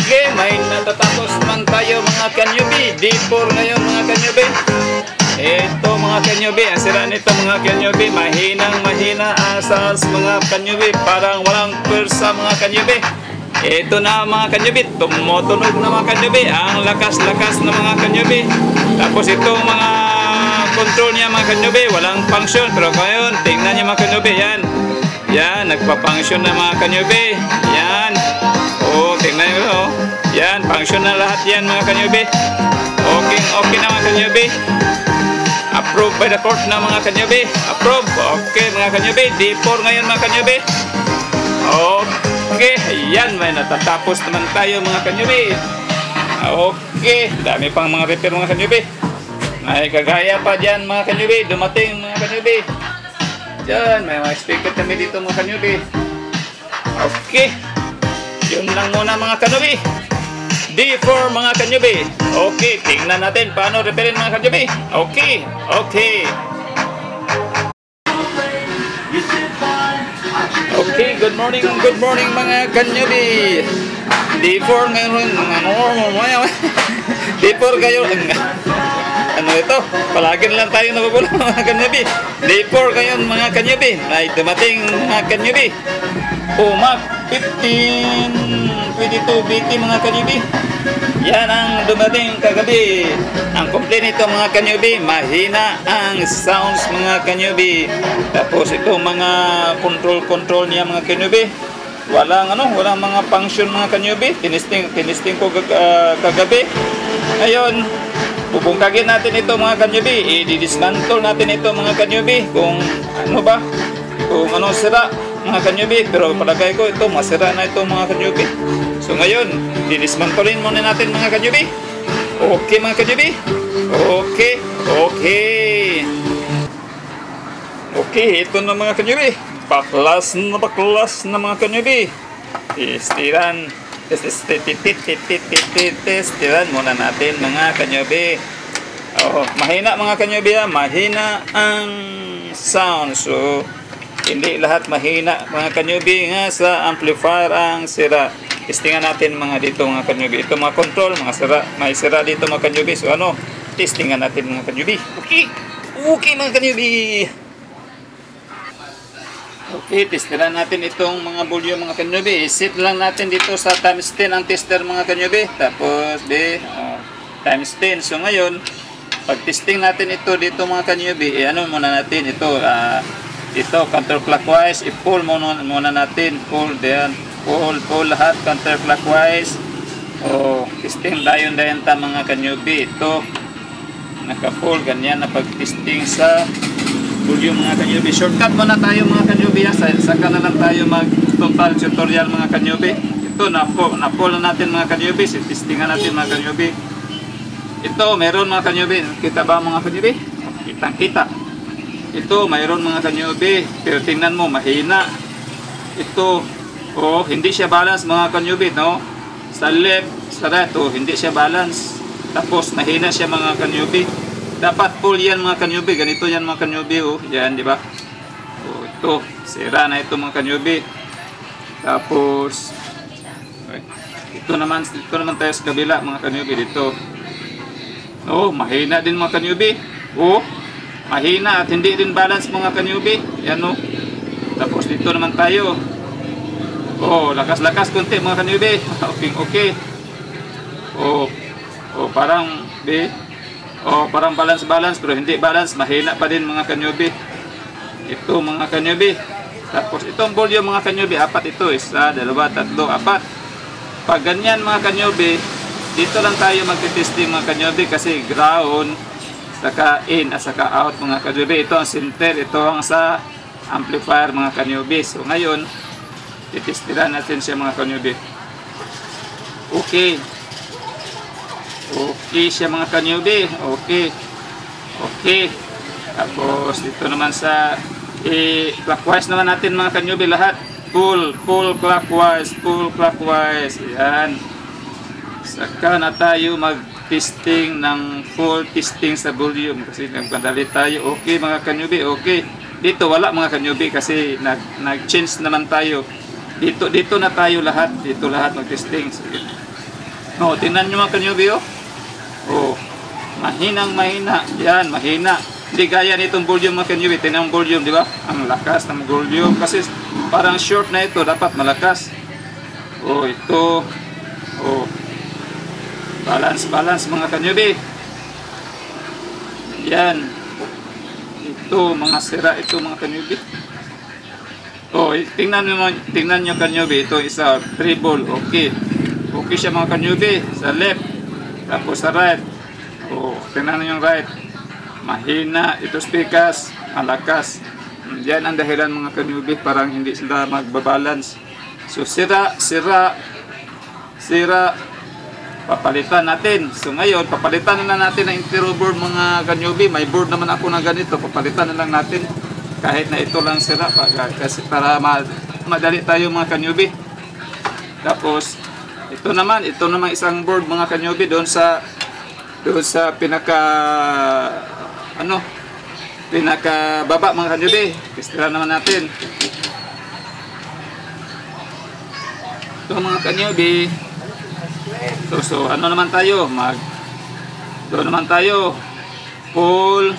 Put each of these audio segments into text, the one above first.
Okay, may natatapos naman tayo mga kanyubi. D4 ngayon mga kanyubi. Ito mga kanyubi, ang sira nito mga kanyubi, mahina sa mga kanyubi, parang walang pwersa mga kanyubi. Ito na mga kanyubi, tumutunog na mga kanyubi, ang lakas-lakas na mga kanyubi. Tapos itong mga control niya mga kanyubi, walang function. Pero ngayon, tingnan niyo mga kanyubi, yan. Yan, nagpa-function na mga kanyubi. Yan. Oh, tingnan niyo, oh. Yan, function na lahat yan mga kanyubi. Okay na mga kanyubi. Approve by the court na mga kanyubi. Approve. Okay mga kanyubi. D4 ngayon mga kanyubi. Okay. Ayan. May natatapos naman tayo mga kanyubi. Okay. Dami pang mga repair mga kanyubi. May kagaya pa dyan mga kanyubi. Dumating mga kanyubi. Dyan. May mga speaker kami dito mga kanyubi. Okay. Yun lang muna mga kanyubi. D4 mga kanyubi. Okay, tingnan natin paano repairin mga kanyubi. Okay. Okay, good morning mga kanyubi. D4 ngayon. D4 kayo. Ano ito? Palagi na lang tayo nagugulo mga kanyubi. D4 ngayon mga kanyubi. May dumating mga kanyubi. Umak 1522BT mga kanyubi. Yan ang dumating kagabi. Ang complaint nito mga kanyubi, mahina ang sounds mga kanyubi. Tapos ito mga control niya mga kanyubi, walang mga function mga kanyubi. Tinisting ko kagabi. Ngayon bubungkagin natin ito mga kanyubi, i-dismantle natin ito mga kanyubi kung ano sira mga kanyubi. Pero palagay ko ito masira na ito mga kanyubi. So ngayon, dinismantulin muna natin mga kanyubi. Okay mga kanyubi. Okay, ito na mga kanyubi. Baklas na mga kanyubi. Testiran muna natin mga kanyubi. Mahina mga kanyubi, mahina ang sound. So hindi lahat mahina mga kanyubi nga sa amplifier ang sira. Testingan natin mga dito mga kanyubi. Ito mga control, may sira dito mga kanyubi. So testingan natin mga kanyubi. Okay mga kanyubi. Okay, testiran natin itong mga volume mga kanyubi. Isit lang natin dito sa times 10 ang tester mga kanyubi. Tapos times 10. So ngayon, pag testing natin ito dito mga kanyubi, muna natin ito. Ito counterclockwise, i-pull muna natin. Pull lahat counterclockwise. Testing dayon ta mga kanyubi. Ito naka-pull ganyan na pag-testing sa volume mga kanyubi. Shortcut muna tayo mga kanyubi. Saka na lang tayo mag-total tutorial mga kanyubi. Ito na-pull na natin mga kanyubi. Testingan natin mga kanyubi. Ito meron mga kanyubi. Kita ba mga kanyubi? Kitang-kita. Ito mayroon mga kanyubi. Pero tingnan mo mahina. Ito hindi siya balance mga kanyubi, no? Sa left, sa right, hindi siya balance. Tapos mahina siya mga kanyubi. Dapat full yan mga kanyubi. Ganito yan mga kanyubi, yan, di ba? Ito, sira na ito mga kanyubi. Tapos ito naman tayo sa kabila mga kanyubi dito. Mahina din mga kanyubi. Mahina at hindi din balance mga kanyubi. Yan Tapos dito naman tayo. Lakas-lakas konti mga kanyubi. Okay. Parang balance pero hindi balance. Mahina pa din mga kanyubi. Ito mga kanyubi. Tapos itong volume mga kanyubi, 4 ito. 1, 2, 3, 4. Pag ganyan mga kanyubi, dito lang tayo magtitesting mga kanyubi kasi ground, saka in at saka out mga kanyubi. Ito ang center, ito ang sa amplifier mga kanyubi. So ngayon, titestiran natin siya mga kanyubi. Okay siya mga kanyubi. Okay. Tapos dito naman sa clockwise naman natin mga kanyubi lahat. Pull clockwise. Yan. Saka na tayo mag-testing ng full testing sa volume kasi nagpadali tayo. Okay mga kanyubi. Okay. Dito wala mga kanyubi kasi nag-change naman tayo. Dito na tayo lahat. Dito lahat mag-testing. Oh, tingnan nyo mga kanyubi, oh. Oh, mahinang mahina. Yan, mahina. Hindi gaya nitong volume mga kanyubi. Tingnan ang volume, di ba? Ang lakas ng volume. Kasi parang short na ito. Dapat malakas. Oh, ito. Oh. Balance, balance mga kanyubi. Yan. Ito, mga sira ito mga kanyubi. Oh, tingnan nyo kanyubi. Ito isa, treble. Okay. Okay siya mga kanyubi. Sa left. Tapos sa right. Oh, tingnan nyo yung right. Mahina. Ito speakers. Malakas. Yan ang dahilan mga kanyubi. Parang hindi sila magbabalance. So, sira. Papalitan natin. So, ngayon, papalitan na natin ang interior board mga kanyubi. May board naman ako na ganito. Papalitan na lang natin. Kahit na ito lang sira. Kasi para madali tayo mga kanyubi. Tapos, ito naman isang board mga kanyubi doon sa pinaka baba mga kanyubi. Testera naman natin. Ito mga kanyubi. So ano naman tayo? Doon naman tayo. Pull.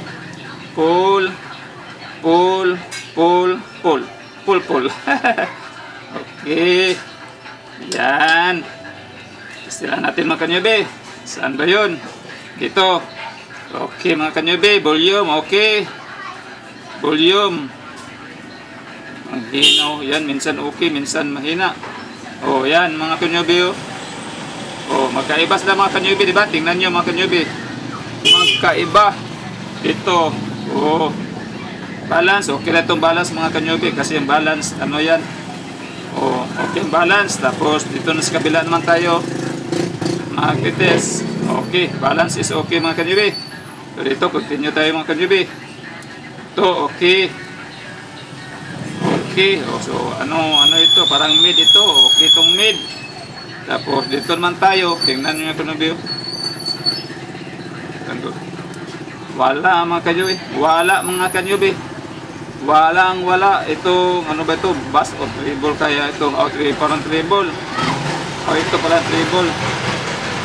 Okay. Yan. Testera natin mga kanyubi. Saan ba yun? Dito. Okay mga kanyubi. Volume. Okay. Volume. Ang hinaw. Yan. Minsan okay. Minsan mahina. Oh yan mga kanyubi. Oh magkaiba sila mga kanyubi. Diba? Tingnan nyo mga kanyubi. Magkaiba. Dito. Oh. Balance. Okay na itong balance mga kanyubi. Kasi yung balance. Ano yan? Oh, okay, balance. Tapos dito na sa kabila naman tayo mag-test. Okay, balance is okay mga kanyubi. So dito, continue tayo mga kanyubi. Ito, okay. Okay, oh, so ano ito? Parang mid ito. Okay itong mid. Tapos dito naman tayo. Tingnan nyo mga kanyubi. Wala mga kanyubi. Wala mga kanyubi. Wala. Ito, ano ba ito? Bass o treble kaya ito? Oh, parang treble. Oh, ito pala treble.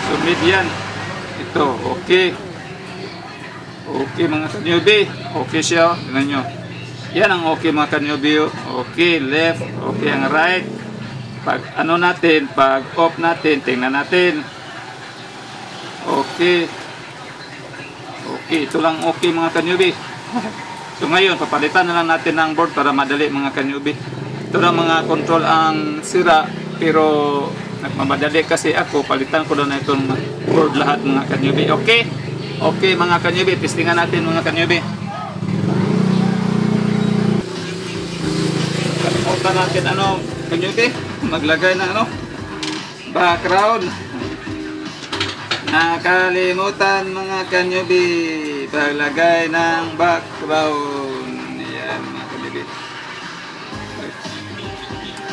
So, mid yan. Ito, okay. Okay mga kanyubi. Okay siya. Tingnan nyo. Yan ang okay mga kanyubi. Okay, left. Okay ang right. Pag ano natin, pag off natin, tingnan natin. Okay. Okay, ito lang okay mga kanyubi. So ngayon, papalitan na lang natin ng board para madali mga kanyubi. Ito lang mga control ang sira, pero nagmamadali kasi ako, palitan ko na itong board lahat mga kanyubi. Okay? Okay mga kanyubi, testingan natin mga kanyubi. Kalimutan natin kanyubi, maglagay ng background. Nakalimutan mga kanyubi paglagay ng background. Yan mga kanyubi.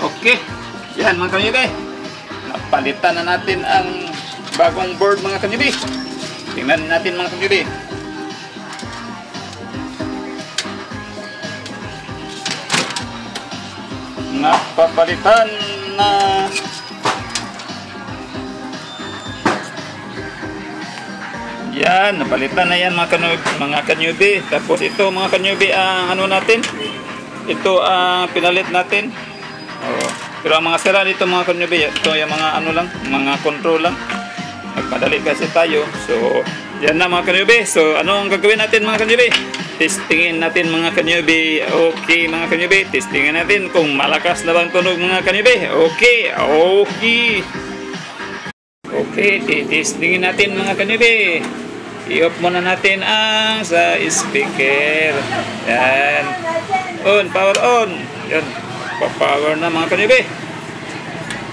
Okay. Yan mga kanyubi. Napalitan na natin ang bagong board mga kanyubi. Tingnan natin mga kanyubi. Napapalitan na. Yan, napalitan na yan mga kanyubi. Tapos ito mga kanyubi ang natin. Ito ang pinalit natin. Oh. Pero ang mga sira dito mga kanyubi, ito yung mga mga control lang. Nagpadali kasi tayo. So, yan na mga kanyubi. So, ano ang gagawin natin mga kanyubi? Testingin natin mga kanyubi. Okay mga kanyubi, testingin natin kung malakas na bang tunog mga kanyubi. Okay. Okay, testingin natin mga kanyubi. I-off muna natin ang sa speaker. Yan. On, power on. Yan. Pa-power na mga kanyubi.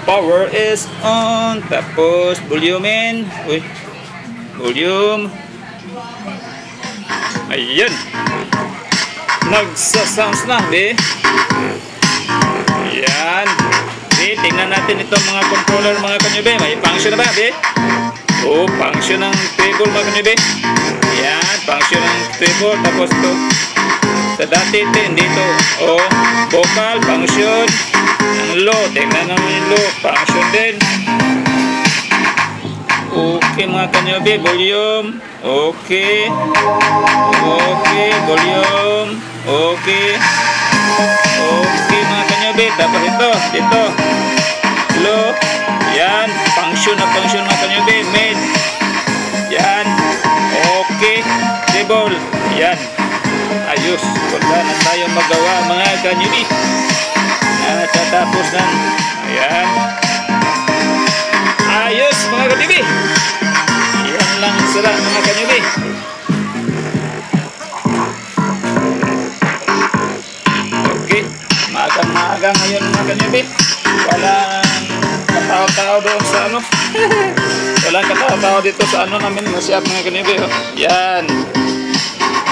Power is on. Tapos volume in. Uy. Volume. Ayan. Nagsa-sounds na, be. Yan. Be, tingnan natin itong mga controller mga kanyubi. May function na ba, be? Oh, function ng treble mga kanyubi. Yan, function ng treble. Tapos ito, sa dati dito, oh, vocal, function. Ang low, tingnan naman yung low, function din. mga kanyubi, volume. Okay. Okay, volume. Okay. Okay mga kanyubi. Tapos ito, dito. Low. Yan. Function na function mga kanyubi. Mid. Yan. Okay. Stable. Yan. Ayos. Wala na tayo magawa mga kanyubi. Natatapos na. Ayan. Ayos mga kanyubi. Yan lang sila mga kanyubi. Okay. Maagang ngayon mga kanyubi. Walang katao-tao doon sa ano. Walang katao-tao dito sa ano namin. Masyap mga kanyubi. Yan.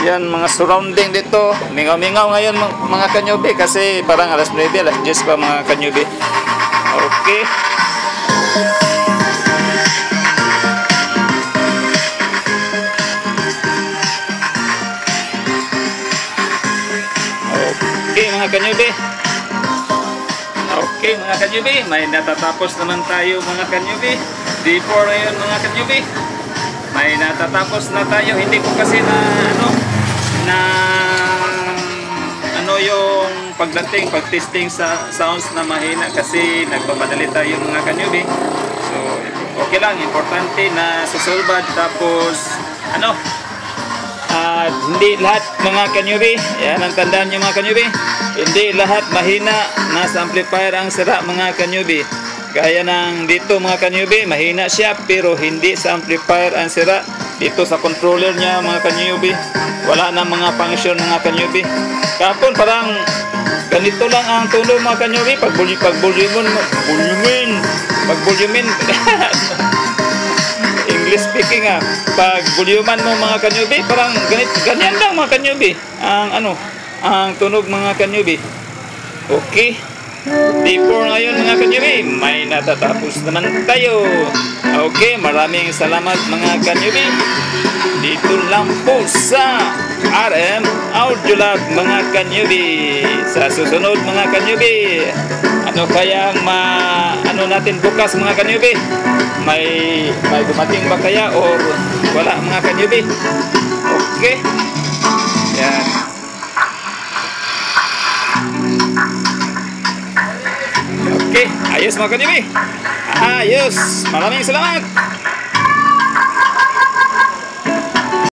Yan mga surrounding dito. Mingaw-mingaw ngayon mga kanyubi kasi parang alas 9, alas 10 pa mga kanyubi. Okay. Okay mga kanyubi. Okay mga kanyubi. May natatapos naman tayo mga kanyubi. D4 ngayon mga kanyubi. May natatapos na tayo. Hindi ko kasi yung pag-testing sa sounds na mahina kasi nagpapadali tayo mga kanyubi. So okay lang, importante na susulbad. Tapos hindi lahat mga kanyubi, yan ang tandaan nyo mga kanyubi, hindi lahat mahina na sa amplifier ang sira mga kanyubi. Gaya ng dito mga kanyubi, mahina siya pero hindi sa amplifier ang sira. Dito sa controller niya mga kanyubi, wala na mga function mga kanyubi. Kapon parang ganito lang ang tunog mga kanyubi. Pag volume English speaking pag volumean mo mga kanyubi, parang ganyan lang mga kanyubi ang tunog mga kanyubi. Okay. D4 ngayon mga kanyubi, may natatapos naman tayo. Okay, maraming salamat mga kanyubi. Dito lang po sa RM Audio Lab mga kanyubi. Sa susunod mga kanyubi, ano kayang natin bukas mga kanyubi? May dumating ba kaya o wala mga kanyubi? Okay. Yan. Okay, ayos mga kanyubi. Ayos. Maraming salamat.